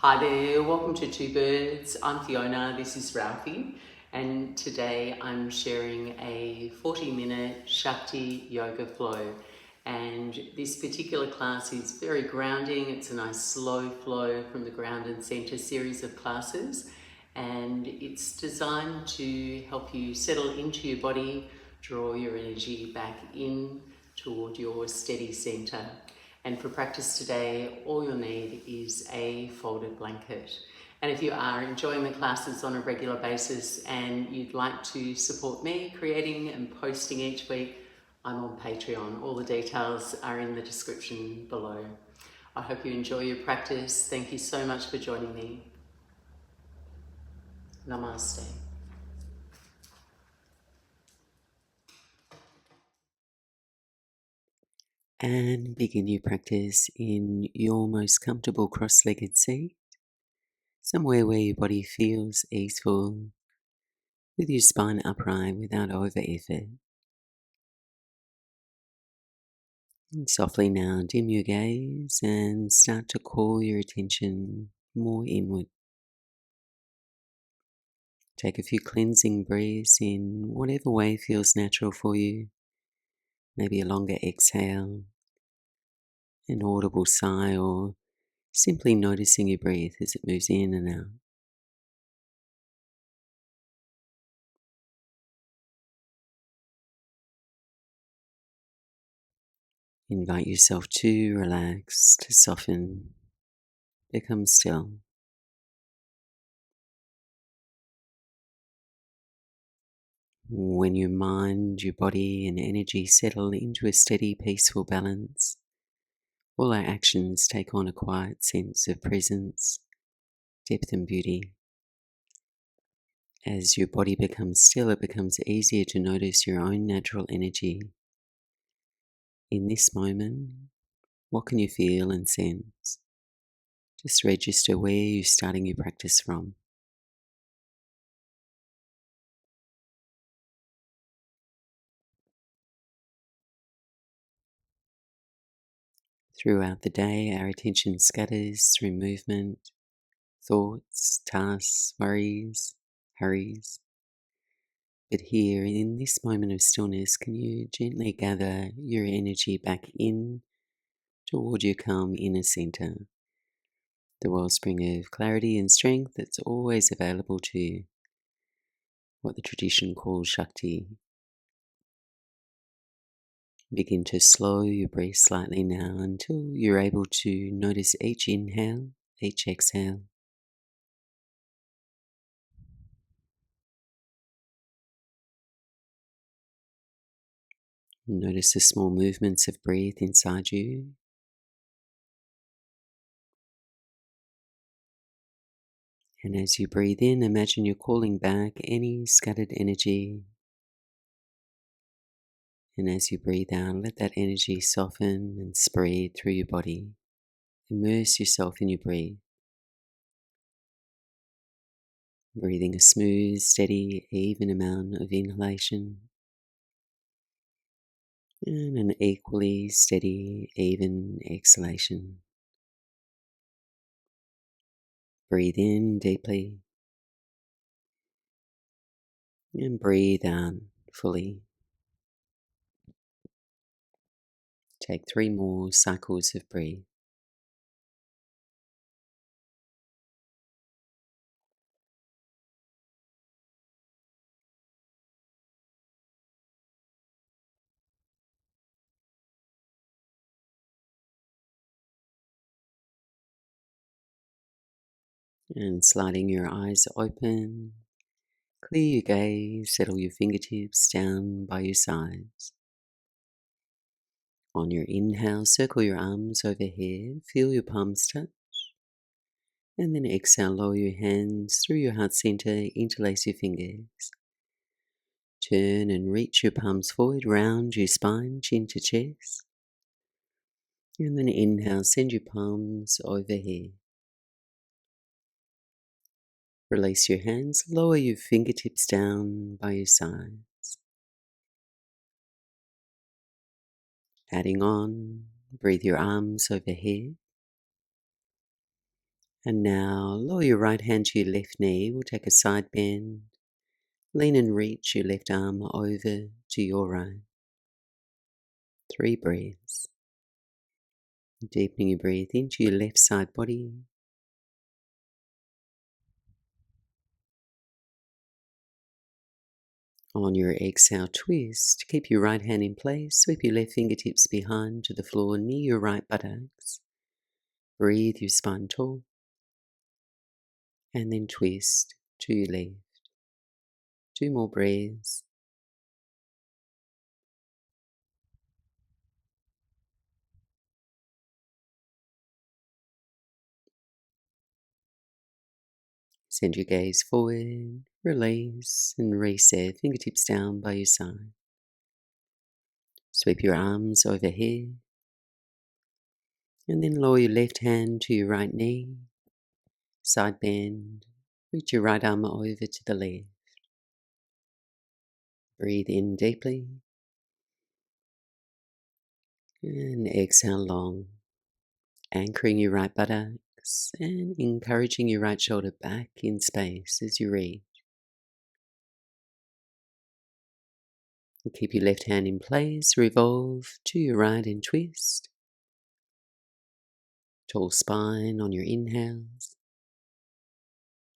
Hi there, welcome to Two Birds. I'm Fiona, this is Ralphie, and today I'm sharing a 40-minute Shakti Yoga Flow. And this particular class is very grounding. It's a nice slow flow from the ground and center series of classes, and it's designed to help you settle into your body, draw your energy back in toward your steady center. And for practice today, all you'll need is a folded blanket. And if you are enjoying the classes on a regular basis and you'd like to support me creating and posting each week, I'm on Patreon. All the details are in the description below. I hope you enjoy your practice. Thank you so much for joining me. Namaste. And begin your practice in your most comfortable cross-legged seat, somewhere where your body feels easeful, with your spine upright without over effort. And softly now dim your gaze and start to call your attention more inward. Take a few cleansing breaths in whatever way feels natural for you. Maybe a longer exhale, an audible sigh, or simply noticing your breath as it moves in and out. Invite yourself to relax, to soften, become still. When your mind, your body, and energy settle into a steady, peaceful balance, all our actions take on a quiet sense of presence, depth, and beauty. As your body becomes still, it becomes easier to notice your own natural energy. In this moment, what can you feel and sense? Just register where you're starting your practice from. Throughout the day, our attention scatters through movement, thoughts, tasks, worries, hurries. But here, in this moment of stillness, can you gently gather your energy back in toward your calm inner center, the wellspring of clarity and strength that's always available to you, what the tradition calls Shakti. Begin to slow your breath slightly now until you're able to notice each inhale, each exhale. Notice the small movements of breath inside you. And as you breathe in, imagine you're calling back any scattered energy. And as you breathe out, let that energy soften and spread through your body. Immerse yourself in your breath. Breathing a smooth, steady, even amount of inhalation. And an equally steady, even exhalation. Breathe in deeply. And breathe out fully. Take 3 more cycles of breath. And sliding your eyes open, clear your gaze, settle your fingertips down by your sides. On your inhale, circle your arms overhead, feel your palms touch. And then exhale, lower your hands through your heart center, interlace your fingers. Turn and reach your palms forward, round your spine, chin to chest. And then inhale, send your palms overhead. Release your hands, lower your fingertips down by your sides. Adding on, breathe your arms overhead. And now lower your right hand to your left knee. We'll take a side bend. Lean and reach your left arm over to your right. 3 breaths. Deepening your breath into your left side body. On your exhale, twist. Keep your right hand in place. Sweep your left fingertips behind to the floor near your right buttocks. Breathe your spine tall. And then twist to your left. 2 more breaths. Send your gaze forward, release and reset, fingertips down by your side. Sweep your arms overhead, and then lower your left hand to your right knee, side bend, reach your right arm over to the left. Breathe in deeply, and exhale long, anchoring your right buttocks and encouraging your right shoulder back in space as you reach. And keep your left hand in place, revolve to your right and twist. Tall spine on your inhales,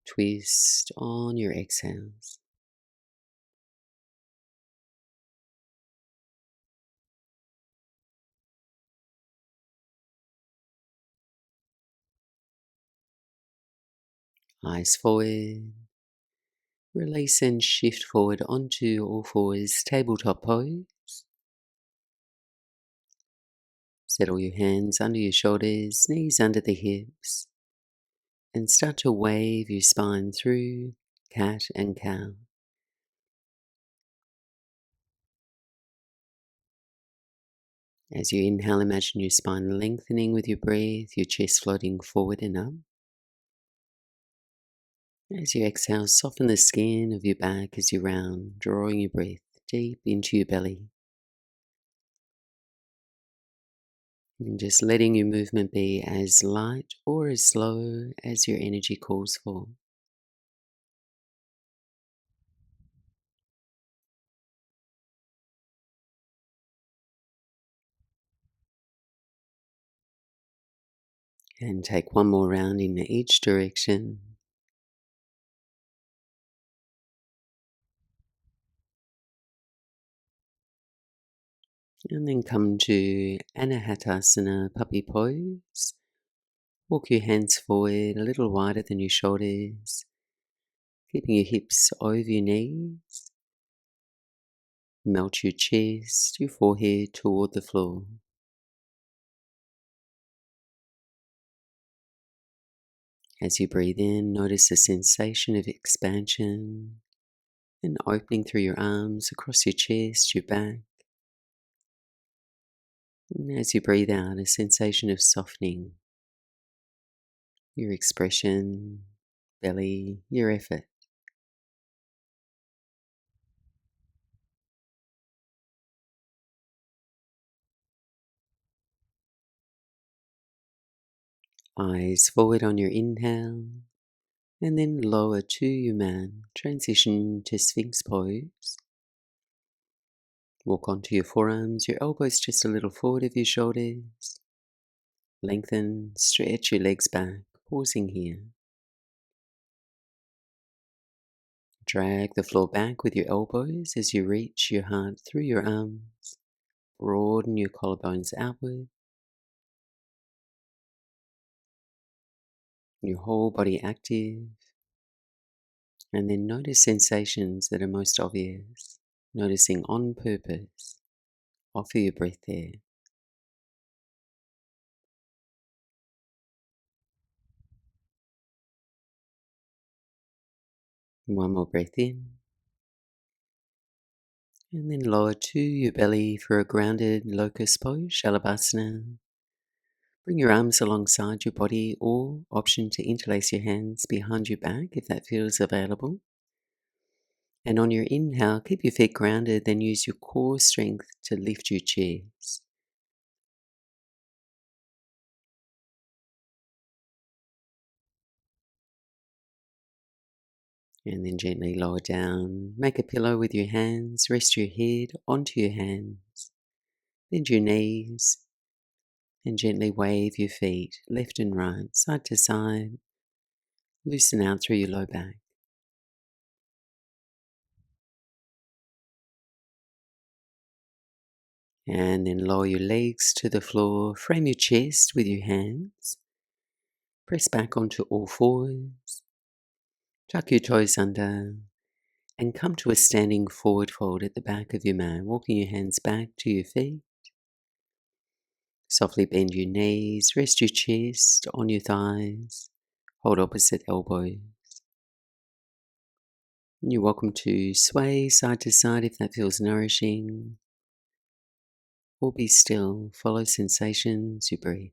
twist on your exhales. Eyes forward, release and shift forward onto all fours, tabletop pose. Settle your hands under your shoulders, knees under the hips, and start to wave your spine through cat and cow. As you inhale, imagine your spine lengthening with your breath, your chest floating forward and up. As you exhale, soften the skin of your back as you round, drawing your breath deep into your belly. And just letting your movement be as light or as slow as your energy calls for. And take one more round in each direction. And then come to Anahatasana, puppy pose. Walk your hands forward a little wider than your shoulders, keeping your hips over your knees. Melt your chest, your forehead toward the floor. As you breathe in, notice a sensation of expansion and opening through your arms, across your chest, your back. And as you breathe out, a sensation of softening. Your expression, belly, your effort. Eyes forward on your inhale, and then lower to your mat. Transition to sphinx pose. Walk onto your forearms, your elbows just a little forward of your shoulders. Lengthen, stretch your legs back, pausing here. Drag the floor back with your elbows as you reach your heart through your arms. Broaden your collarbones outward. Your whole body active. And then notice sensations that are most obvious. Noticing on purpose. Offer your breath there. One more breath in. And then lower to your belly for a grounded locust pose, Shavasana. Bring your arms alongside your body, or option to interlace your hands behind your back if that feels available. And on your inhale, keep your feet grounded, then use your core strength to lift your chest. And then gently lower down. Make a pillow with your hands. Rest your head onto your hands. Bend your knees and gently wave your feet left and right, side to side. Loosen out through your low back. And then lower your legs to the floor. Frame your chest with your hands. Press back onto all fours. Tuck your toes under and come to a standing forward fold at the back of your mat, walking your hands back to your feet. Softly bend your knees, rest your chest on your thighs, hold opposite elbows. You're welcome to sway side to side if that feels nourishing, or be still, follow sensations you breathe.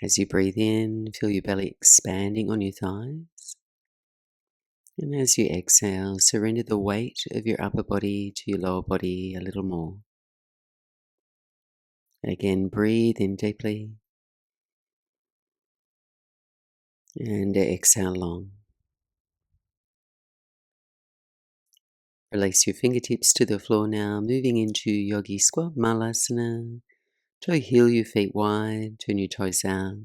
As you breathe in, feel your belly expanding on your thighs. And as you exhale, surrender the weight of your upper body to your lower body a little more. Again, breathe in deeply and exhale long. Release your fingertips to the floor now, moving into Yogi Squat, Malasana. Toe heel your feet wide, turn your toes out,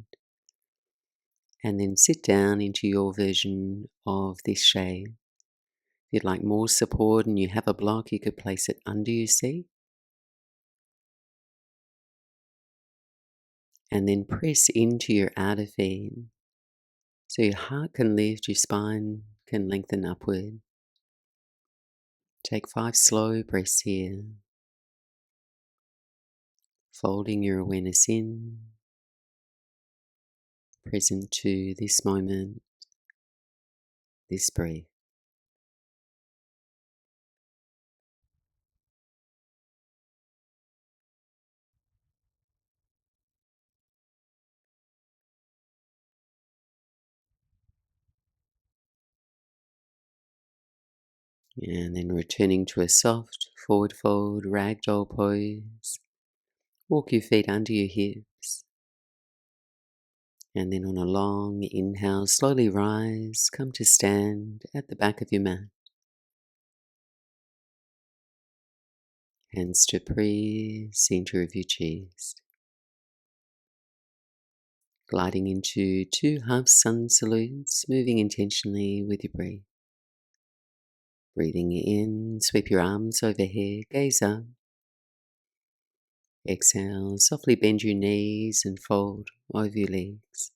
and then sit down into your version of this shape. If you'd like more support and you have a block, you could place it under your seat. And then press into your outer feet so your heart can lift, your spine can lengthen upward. Take 5 slow breaths here, folding your awareness in, present to this moment, this breath. And then returning to a soft forward fold, ragdoll pose. Walk your feet under your hips. And then on a long inhale, slowly rise, come to stand at the back of your mat. Hands to prayer, center of your chest. Gliding into 2 half sun salutes, moving intentionally with your breath. Breathing in, sweep your arms overhead, gaze up. Exhale, softly bend your knees and fold over your legs.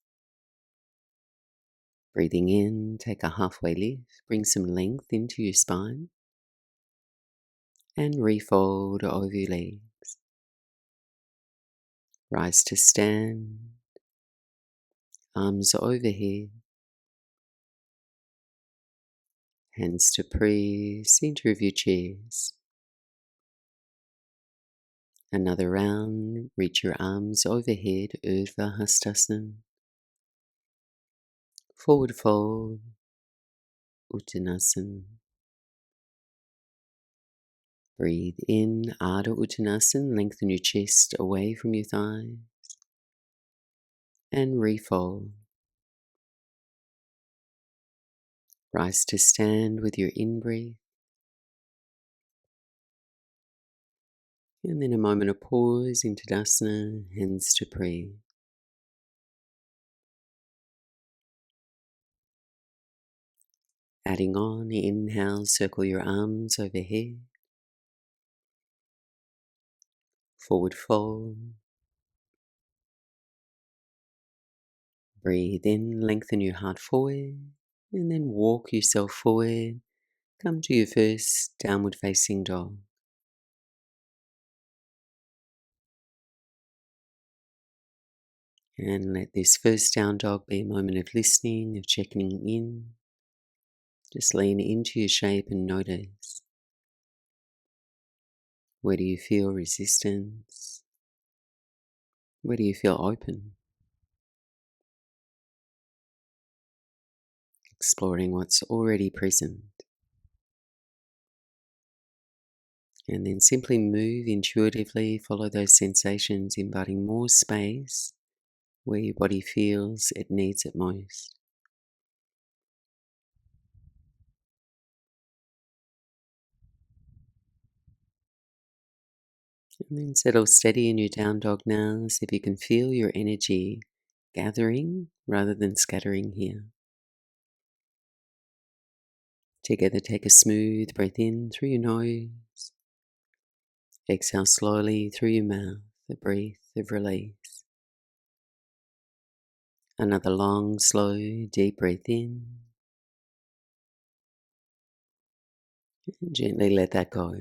Breathing in, take a halfway lift, bring some length into your spine. And refold over your legs. Rise to stand, arms overhead. Hands to prayer, center of your chest. Another round, reach your arms overhead, Urdhva Hastasana. Forward fold, Uttanasana. Breathe in, Ardha Uttanasana, lengthen your chest away from your thighs. And refold. Rise to stand with your in-breath. And then a moment of pause in Tadasana, hands to prayer. Adding on, inhale, circle your arms overhead. Forward fold. Breathe in, lengthen your heart forward, and then walk yourself forward. Come to your first downward facing dog. And let this first down dog be a moment of listening, of checking in. Just lean into your shape and notice. Where do you feel resistance? Where do you feel open? Exploring what's already present. And then simply move intuitively, follow those sensations, inviting more space, where your body feels it needs it most. And then settle steady in your down dog now, so if you can feel your energy gathering rather than scattering here. Together, take a smooth breath in through your nose. Exhale slowly through your mouth, a breath of release. Another long, slow, deep breath in. And gently let that go.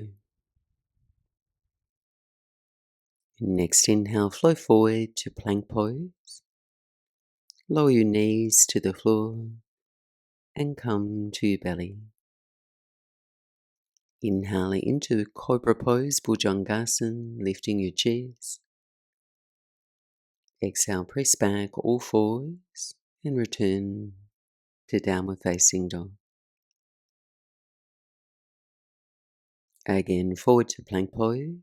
Next inhale, flow forward to plank pose. Lower your knees to the floor and come to your belly. Inhale into cobra pose, Bhujangasana, lifting your chest. Exhale, press back all fours and return to downward facing dog. Again, forward to plank pose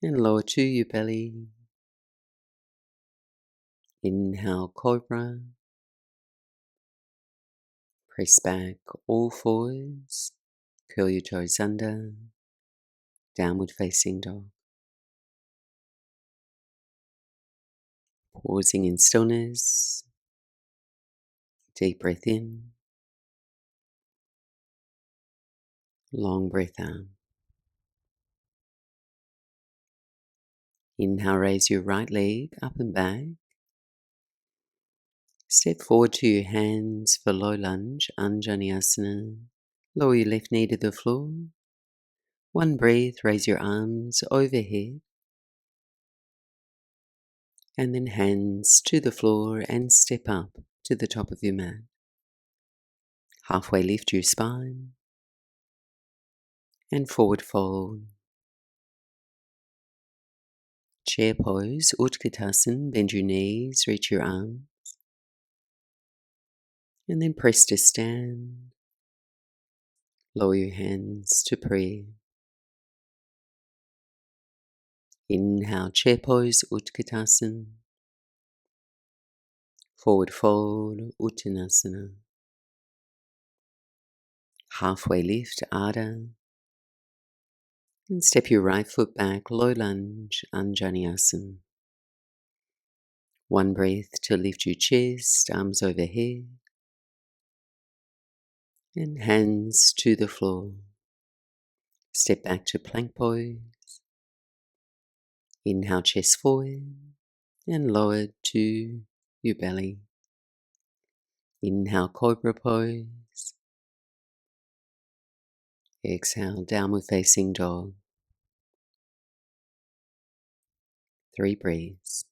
and lower to your belly. Inhale, cobra. Press back all fours, curl your toes under, downward facing dog. Pausing in stillness, deep breath in, long breath out. Inhale, raise your right leg up and back. Step forward to your hands for low lunge, Anjaneyasana. Lower your left knee to the floor. One breath, raise your arms overhead. And then hands to the floor and step up to the top of your mat. Halfway lift your spine and forward fold. Chair pose, Utkatasana, bend your knees, reach your arms. And then press to stand. Lower your hands to prayer. Inhale, chair pose, Utkatasana. Forward fold, Uttanasana. Halfway lift, Adha. And step your right foot back, low lunge, Anjaneyasana. One breath to lift your chest, arms overhead. And hands to the floor. Step back to plank pose. Inhale, chest forward and lower to your belly. Inhale, cobra pose. Exhale, downward facing dog. 3 breaths.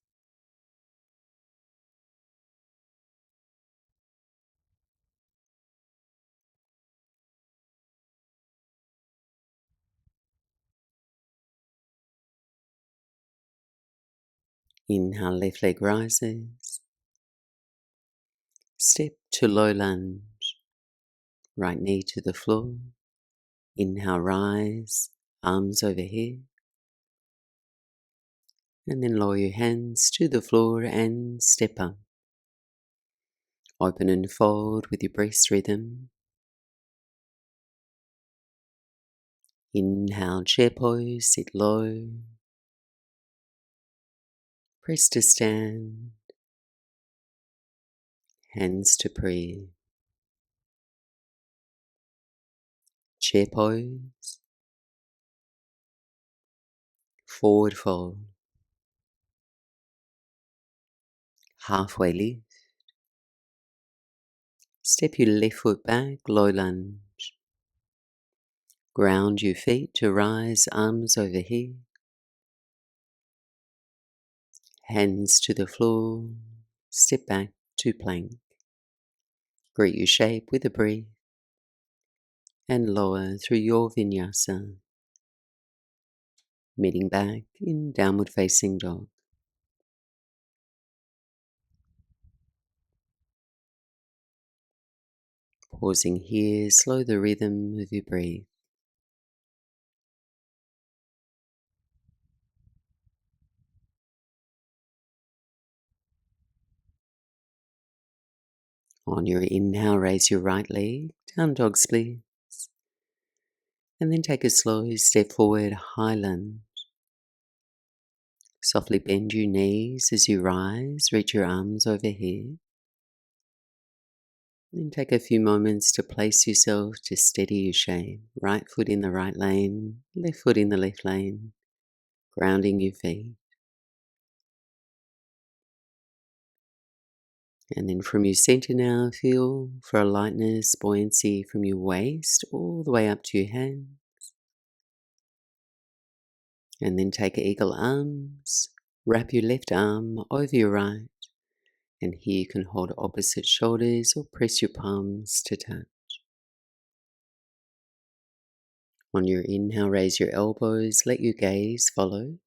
Inhale, left leg rises. Step to low lunge. Right knee to the floor. Inhale, rise, arms overhead. And then lower your hands to the floor and step up. Open and fold with your breath rhythm. Inhale, chair pose, sit low. Press to stand. Hands to prayer. Chair pose. Forward fold. Halfway lift. Step your left foot back, low lunge. Ground your feet to rise, arms overhead. Hands to the floor. Step back to plank. Greet your shape with a breath. And lower through your Vinyasa. Meeting back in downward facing dog. Pausing here, slow the rhythm of your breath. On your inhale, raise your right leg, down dog splits, and then take a slow step forward, high lunge. Softly bend your knees as you rise, reach your arms overhead. Then take a few moments to place yourself to steady your shape. Right foot in the right lane, left foot in the left lane, grounding your feet. And then from your center now, feel for a lightness, buoyancy from your waist all the way up to your hands. And then take eagle arms, wrap your left arm over your right, and here you can hold opposite shoulders or press your palms to touch. On your inhale, raise your elbows, let your gaze follow.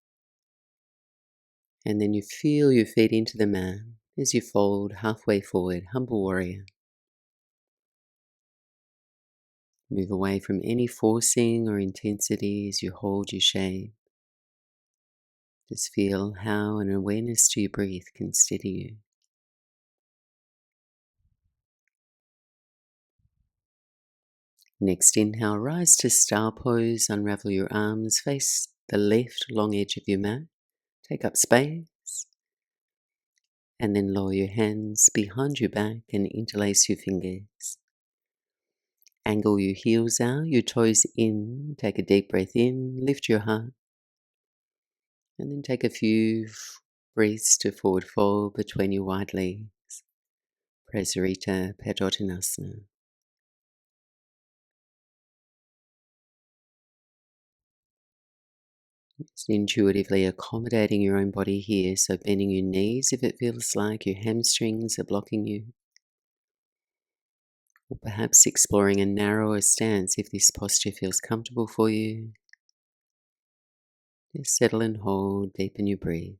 And then you feel your feet into the mat as you fold halfway forward, humble warrior. Move away from any forcing or intensity as you hold your shape. Just feel how an awareness to your breath can steady you. Next inhale, rise to star pose, unravel your arms, face the left long edge of your mat, take up space, and then lower your hands behind your back and interlace your fingers. Angle your heels out, your toes in, take a deep breath in, lift your heart, and then take a few breaths to forward fold between your wide legs, Prasarita Padottanasana. Just intuitively accommodating your own body here, so bending your knees if it feels like your hamstrings are blocking you. Or perhaps exploring a narrower stance if this posture feels comfortable for you. Just settle and hold, deepen your breath.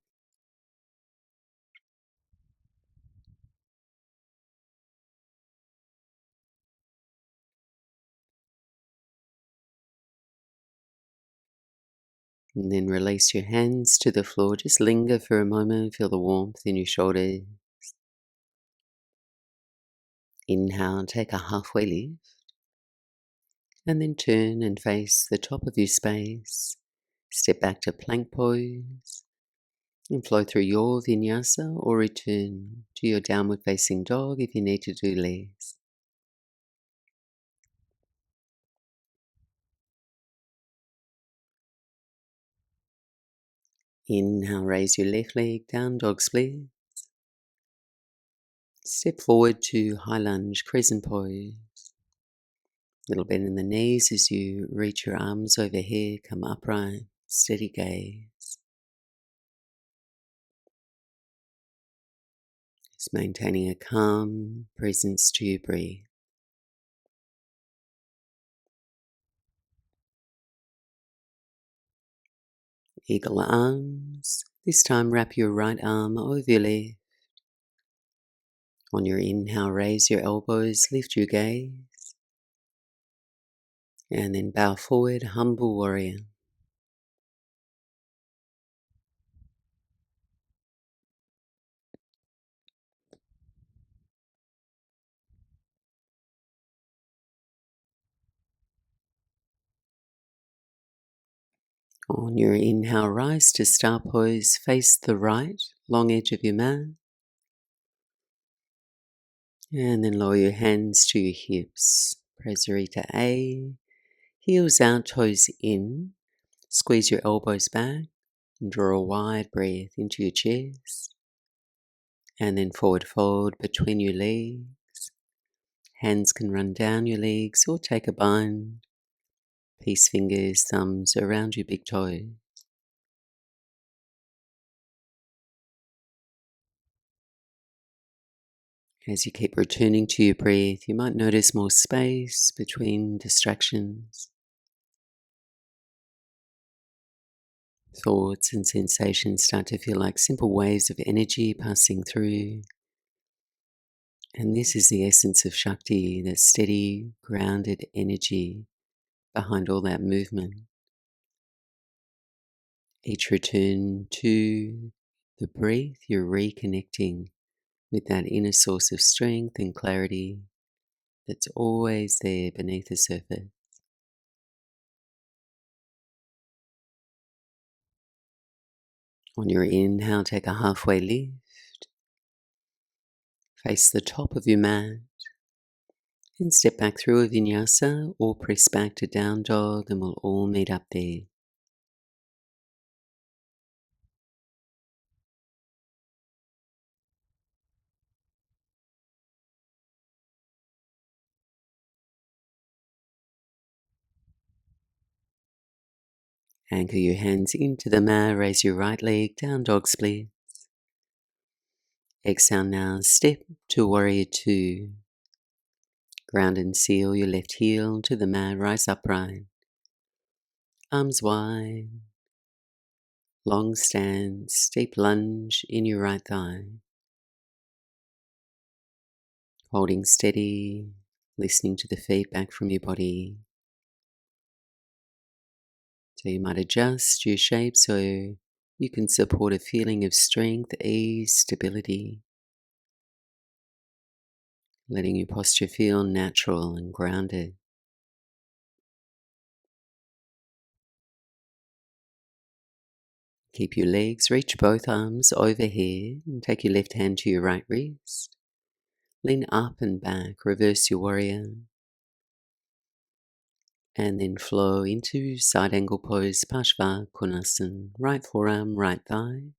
And then release your hands to the floor. Just linger for a moment, feel the warmth in your shoulders. Inhale, take a halfway lift. And then turn and face the top of your space. Step back to plank pose. And flow through your Vinyasa or return to your downward facing dog if you need to do less. Inhale, raise your left leg, down dog split. Step forward to high lunge, crescent pose. Little bend in the knees as you reach your arms overhead, come upright, steady gaze. Just maintaining a calm presence to your breath. Eagle arms. This time wrap your right arm over your left. On your inhale, raise your elbows, lift your gaze. And then bow forward, humble warrior. On your inhale, rise to star pose, face the right, long edge of your mat. And then lower your hands to your hips. Prasarita A. Heels out, toes in. Squeeze your elbows back and draw a wide breath into your chest. And then forward fold between your legs. Hands can run down your legs or take a bind. Peace fingers, thumbs around your big toes. As you keep returning to your breath, you might notice more space between distractions. Thoughts and sensations start to feel like simple waves of energy passing through. And this is the essence of Shakti, that steady, grounded energy behind all that movement. Each return to the breath, you're reconnecting with that inner source of strength and clarity that's always there beneath the surface. On your inhale, take a halfway lift, face the top of your mat, and step back through a Vinyasa or press back to down dog, and we'll all meet up there. Anchor your hands into the mat, raise your right leg, down dog split. Exhale now, step to warrior two. Ground and seal your left heel to the mat, rise upright. Arms wide, long stance, deep lunge in your right thigh. Holding steady, listening to the feedback from your body. So you might adjust your shape so you can support a feeling of strength, ease, stability. Letting your posture feel natural and grounded. Keep your legs, reach both arms overhead and take your left hand to your right wrist. Lean up and back, reverse your warrior. And then flow into side angle pose, Parshva Konasana. Right forearm, right thigh.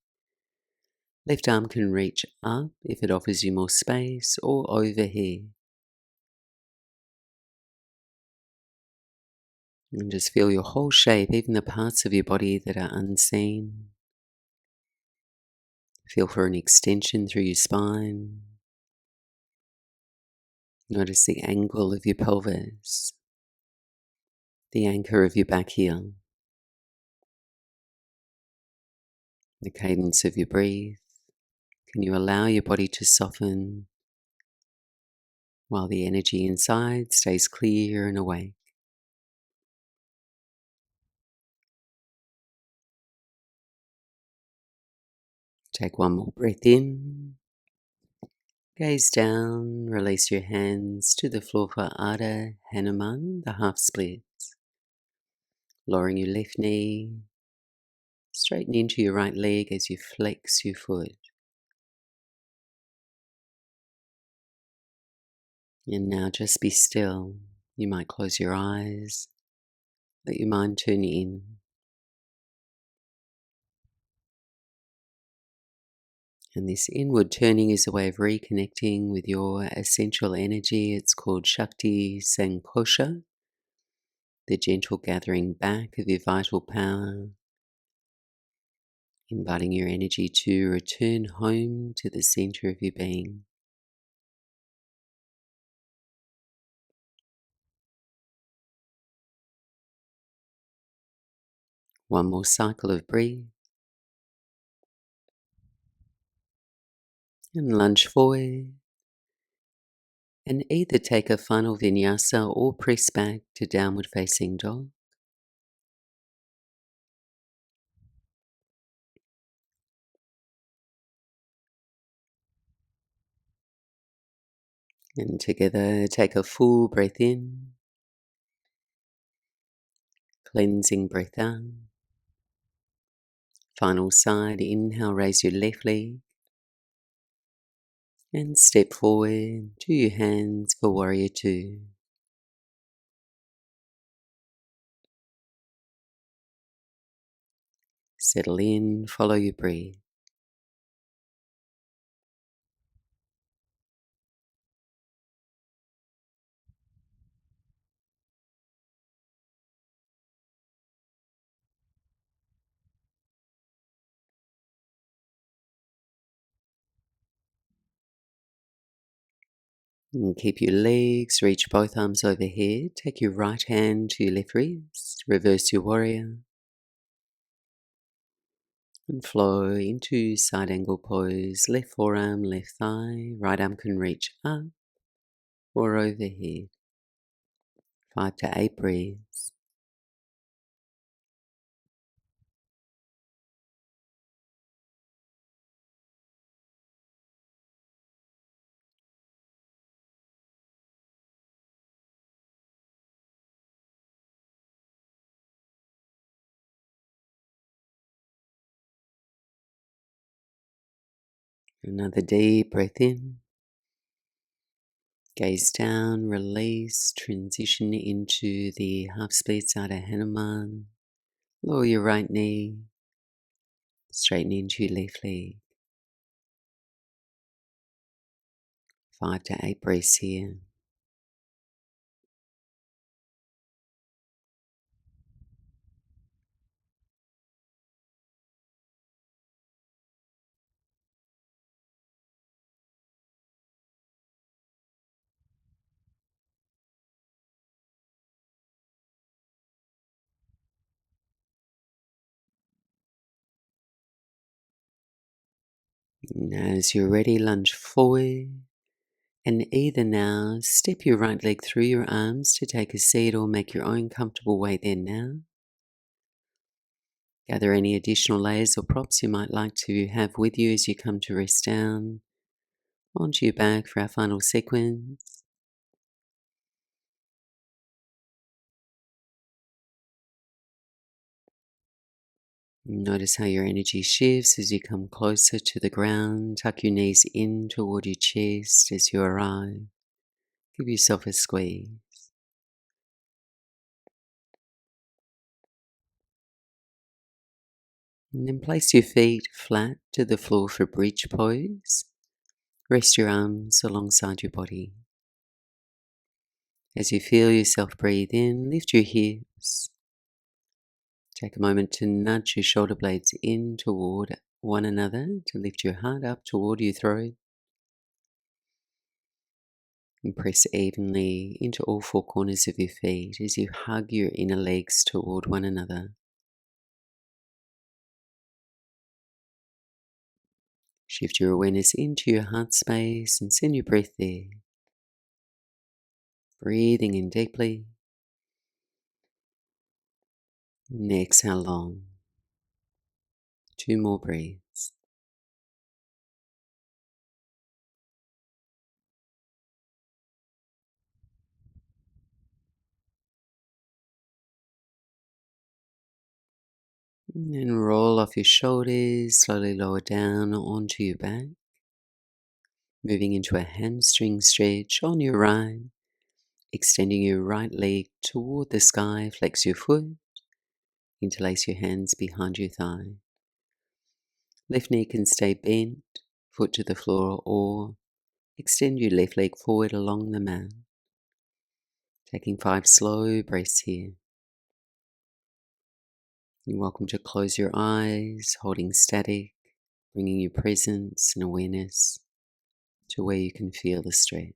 Left arm can reach up if it offers you more space, or overhead. And just feel your whole shape, even the parts of your body that are unseen. Feel for an extension through your spine. Notice the angle of your pelvis, the anchor of your back heel, the cadence of your breath. Can you allow your body to soften while the energy inside stays clear and awake? Take one more breath in. Gaze down, release your hands to the floor for Ardha Hanuman, the half splits. Lowering your left knee, straighten into your right leg as you flex your foot. And now just be still. You might close your eyes, let your mind turn in. And this inward turning is a way of reconnecting with your essential energy. It's called Shakti Sankosha, the gentle gathering back of your vital power, inviting your energy to return home to the center of your being. One more cycle of breath. And lunge forward. And either take a final vinyasa or press back to downward facing dog. And together take a full breath in. Cleansing breath out. Final side, inhale, raise your left leg. And step forward to your hands for warrior two. Settle in, follow your breath. And keep your legs, reach both arms overhead. Take your right hand to your left wrist. Reverse your warrior. And flow into side angle pose. Left forearm, left thigh. Right arm can reach up or overhead. 5 to 8 breaths. Another deep breath in. Gaze down, release, transition into the half split Ardha Hanuman. Lower your right knee, straighten into your left leg. 5 to 8 breaths here. And as you're ready, lunge forward. And either now, step your right leg through your arms to take a seat or make your own comfortable way there now. Gather any additional layers or props you might like to have with you as you come to rest down onto your back for our final sequence. Notice how your energy shifts as you come closer to the ground. Tuck your knees in toward your chest as you arrive. Give yourself a squeeze. And then place your feet flat to the floor for bridge pose. Rest your arms alongside your body. As you feel yourself breathe in, lift your hips. Take a moment to nudge your shoulder blades in toward one another to lift your heart up toward your throat. And press evenly into all four corners of your feet as you hug your inner legs toward one another. Shift your awareness into your heart space and send your breath there. Breathing in deeply. And exhale long. 2 more breaths. And then roll off your shoulders, slowly lower down onto your back. Moving into a hamstring stretch on your right. Extending your right leg toward the sky, flex your foot. Interlace your hands behind your thigh. Left knee can stay bent, foot to the floor, or extend your left leg forward along the mat. Taking 5 slow breaths here. You're welcome to close your eyes, holding static, bringing your presence and awareness to where you can feel the stretch.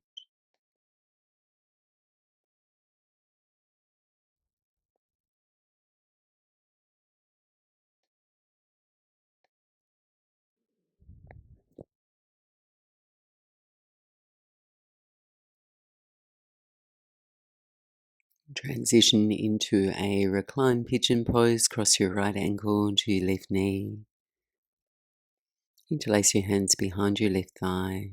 Transition into a reclined pigeon pose. Cross your right ankle to your left knee. Interlace your hands behind your left thigh.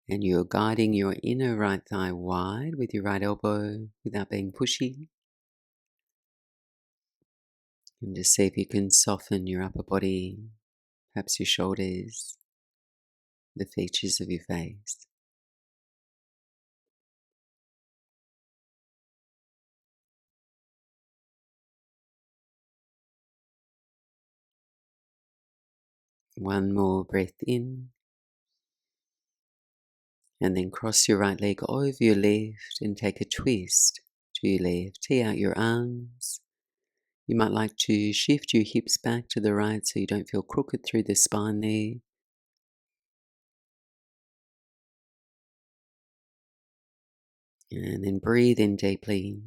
And you're guiding your inner right thigh wide with your right elbow without being pushy. And just see if you can soften your upper body, perhaps your shoulders, the features of your face. One more breath in. And then cross your right leg over your left and take a twist to your left. Tee out your arms. You might like to shift your hips back to the right so you don't feel crooked through the spine there. And then breathe in deeply.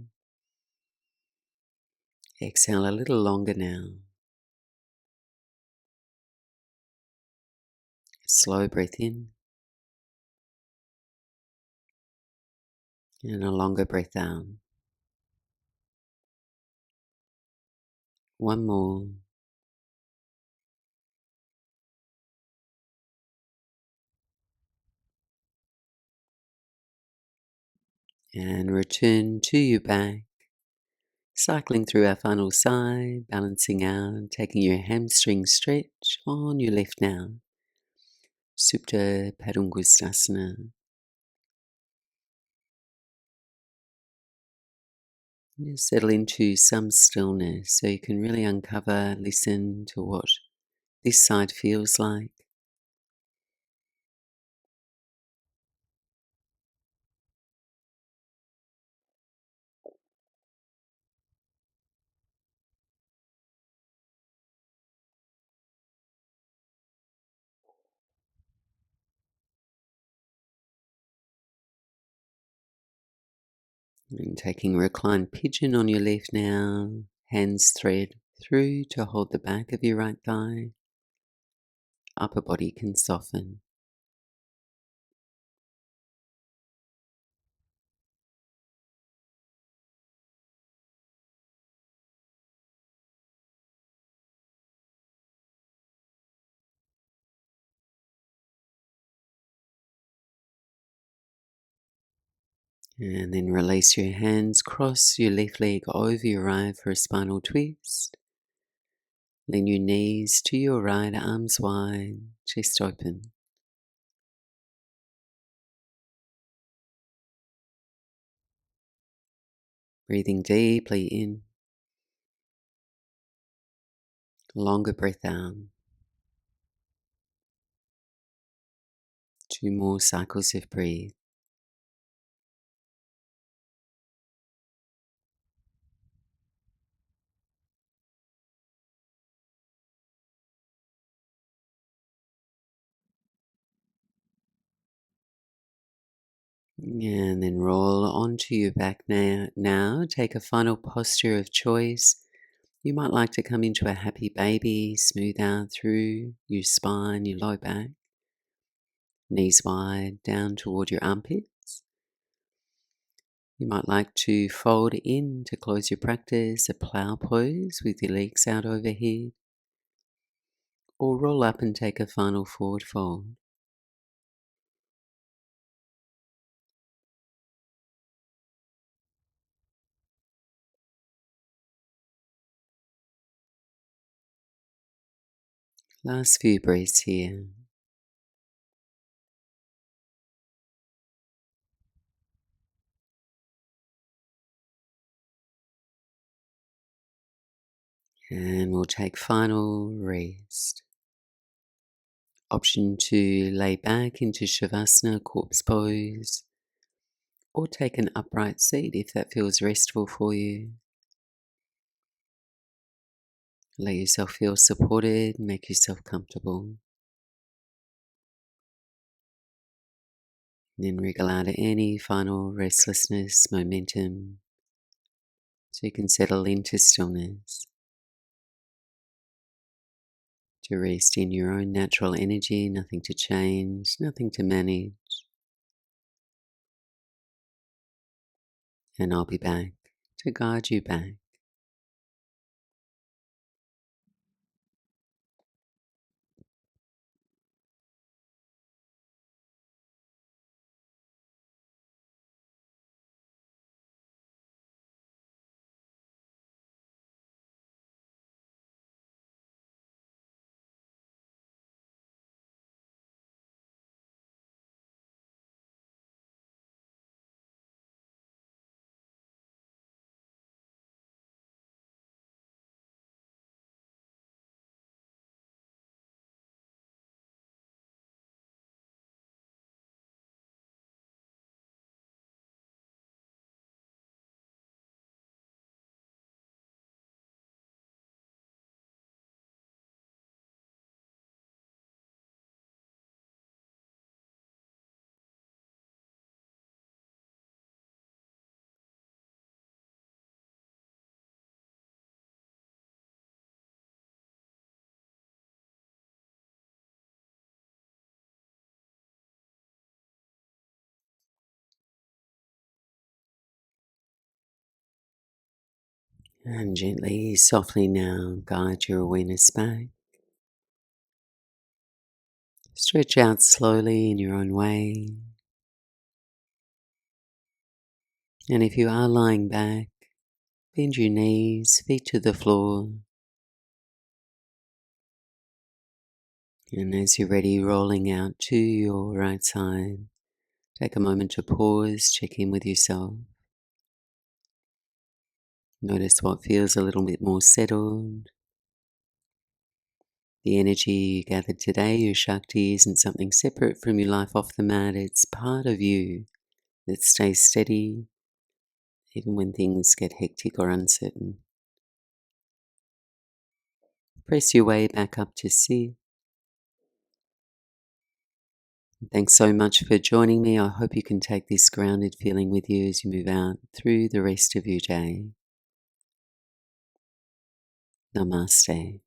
Exhale a little longer now. Slow breath in. And a longer breath out. One more. And return to your back. Cycling through our final side, balancing out, taking your hamstring stretch on your left now. Supta Padangusthasana. Just settle into some stillness so you can really uncover, listen to what this side feels like. And taking reclined pigeon on your left now, hands thread through to hold the back of your right thigh. Upper body can soften. And then release your hands, cross your left leg over your right for a spinal twist. Lean your knees to your right, arms wide, chest open. Breathing deeply in. Longer breath out. 2 more cycles of breathe. And then roll onto your back now. Take a final posture of choice. You might like to come into a happy baby, smooth out through your spine, your low back. Knees wide down toward your armpits. You might like to fold in to close your practice, a plow pose with your legs out overhead. Or roll up and take a final forward fold. Last few breaths here. And we'll take final rest. Option to lay back into Shavasana, corpse pose, or take an upright seat if that feels restful for you. Let yourself feel supported, make yourself comfortable. Then wriggle out of any final restlessness, momentum, so you can settle into stillness. To rest in your own natural energy, nothing to change, nothing to manage. And I'll be back to guide you back. And gently, softly now, guide your awareness back. Stretch out slowly in your own way. And if you are lying back, bend your knees, feet to the floor. And as you're ready, rolling out to your right side, take a moment to pause, check in with yourself. Notice what feels a little bit more settled. The energy you gathered today, your Shakti, isn't something separate from your life off the mat. It's part of you that stays steady even when things get hectic or uncertain. Press your way back up to sit. Thanks so much for joining me. I hope you can take this grounded feeling with you as you move out through the rest of your day. Namaste.